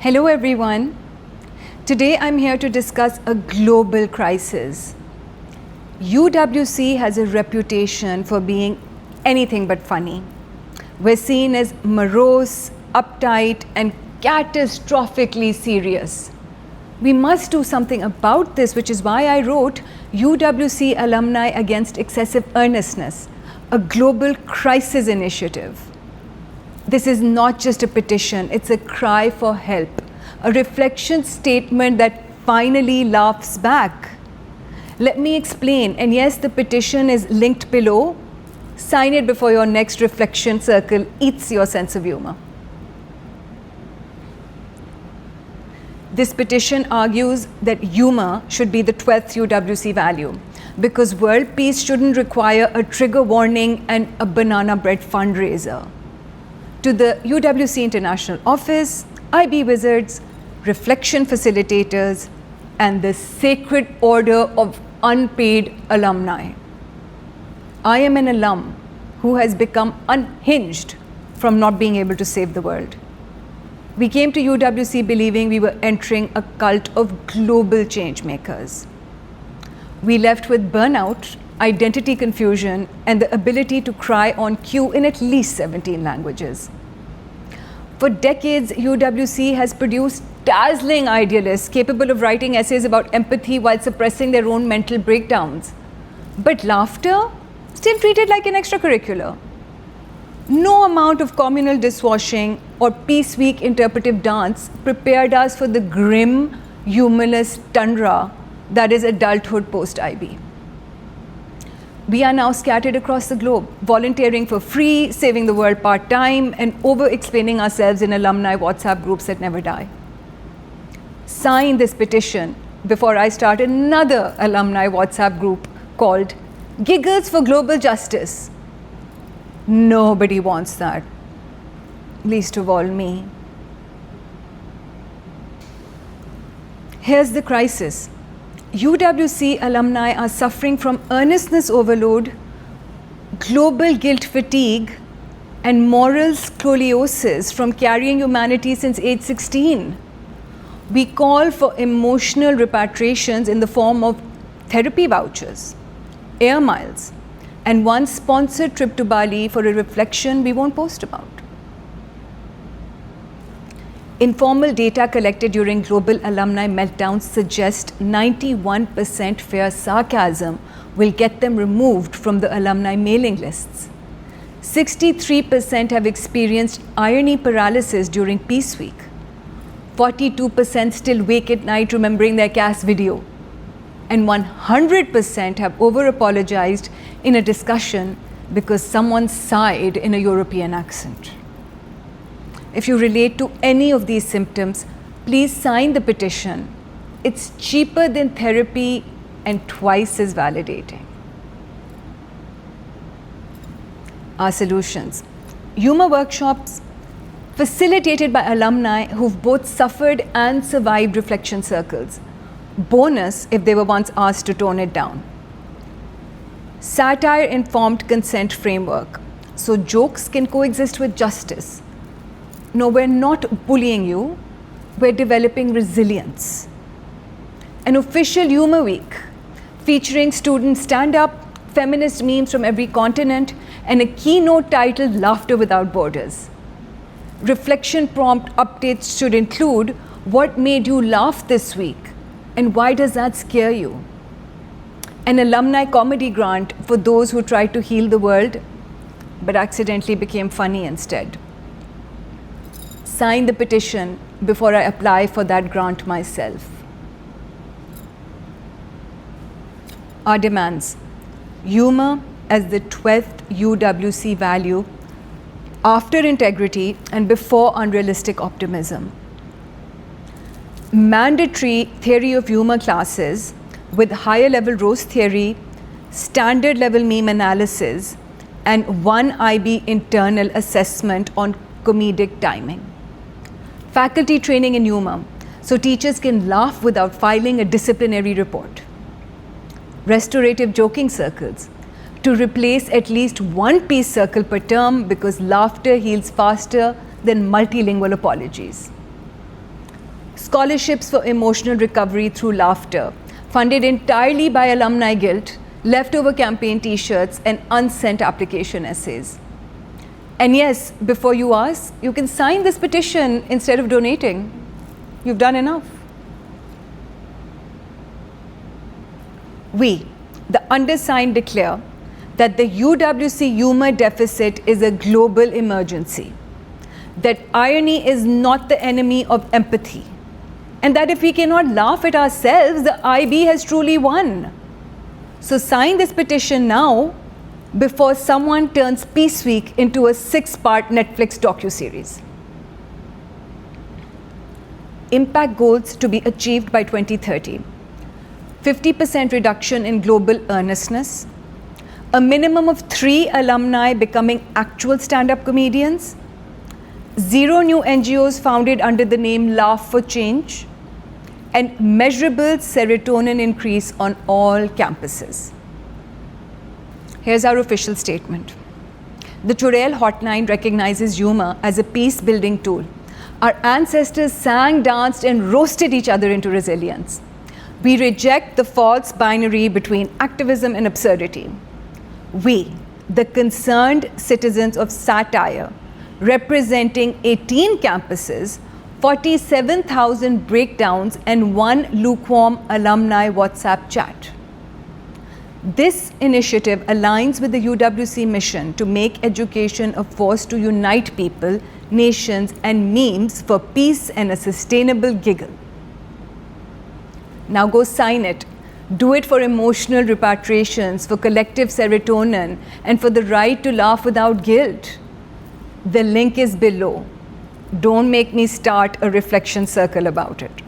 Hello everyone. Today I'm here to discuss a global crisis. UWC has a reputation for being anything but funny. We're seen as morose, uptight, and catastrophically serious. We must do something about this, which is why I wrote UWC Alumni Against Excessive Earnestness, a global crisis initiative. This is not just a petition, it's a cry for help, a reflection statement that finally laughs back. Let me explain, and yes, the petition is linked below. Sign it before your next reflection circle eats your sense of humor. This petition argues that humor should be the 12th UWC value because world peace shouldn't require a trigger warning and a banana bread fundraiser. To the UWC International Office, IB Wizards, reflection facilitators, and the sacred order of unpaid alumni. I am an alum who has become unhinged from not being able to save the world. We came to UWC believing we were entering a cult of global change makers. We left with burnout, identity confusion, and the ability to cry on cue in at least 17 languages. For decades, UWC has produced dazzling idealists capable of writing essays about empathy while suppressing their own mental breakdowns. But laughter, still treated like an extracurricular. No amount of communal dishwashing or Peace Week interpretive dance prepared us for the grim, humorless tundra that is adulthood post-IB. We are now scattered across the globe, volunteering for free, saving the world part-time, and over-explaining ourselves in alumni WhatsApp groups that never die. Sign this petition before I start another alumni WhatsApp group called Giggles for Global Justice. Nobody wants that, least of all me. Here's the crisis. UWC alumni are suffering from earnestness overload, global guilt fatigue, and moral scoliosis from carrying humanity since age 16. We call for emotional repatriations in the form of therapy vouchers, air miles, and one sponsored trip to Bali for a reflection we won't post about. Informal data collected during global alumni meltdowns suggest 91% fear sarcasm will get them removed from the alumni mailing lists. 63% have experienced irony paralysis during Peace Week. 42% still wake at night remembering their CAS video. And 100% have over-apologized in a discussion because someone sighed in a European accent. If you relate to any of these symptoms, please sign the petition. It's cheaper than therapy and twice as validating. Our solutions. Humor workshops facilitated by alumni who've both suffered and survived reflection circles. Bonus if they were once asked to tone it down. Satire-informed consent framework, so jokes can coexist with justice. No, we're not bullying you, we're developing resilience. An official humor week featuring student stand-up, feminist memes from every continent, and a keynote titled Laughter Without Borders. Reflection prompt updates should include what made you laugh this week and why does that scare you? An alumni comedy grant for those who tried to heal the world but accidentally became funny instead. Sign the petition before I apply for that grant myself. Our demands. Humor as the 12th UWC value after integrity and before unrealistic optimism. Mandatory theory of humor classes with higher level roast theory, standard level meme analysis, and one IB internal assessment on comedic timing. Faculty training in humor, so teachers can laugh without filing a disciplinary report. Restorative joking circles, to replace at least one peace circle per term because laughter heals faster than multilingual apologies. scholarships for emotional recovery through laughter, funded entirely by Alumni Guild, leftover campaign t-shirts, and unsent application essays. And yes, before you ask, you can sign this petition instead of donating. You've done enough. We, the undersigned, declare that the UWC humor deficit is a global emergency, that irony is not the enemy of empathy, and that if we cannot laugh at ourselves, the IB has truly won. So sign this petition now before someone turns Peace Week into a 6-part Netflix docuseries. Impact goals to be achieved by 2030. 50% reduction in global earnestness, a minimum of 3 alumni becoming actual stand-up comedians, 0 new NGOs founded under the name Laugh for Change, and measurable serotonin increase on all campuses. Here's our official statement. The Churel Hotline recognizes humor as a peace-building tool. Our ancestors sang, danced, and roasted each other into resilience. We reject the false binary between activism and absurdity. We, the concerned citizens of satire, representing 18 campuses, 47,000 breakdowns, and 1 lukewarm alumni WhatsApp chat. This initiative aligns with the UWC mission to make education a force to unite people, nations, and memes for peace and a sustainable giggle. Now go sign it. Do it for emotional repatriations, for collective serotonin, and for the right to laugh without guilt. The link is below. Don't make me start a reflection circle about it.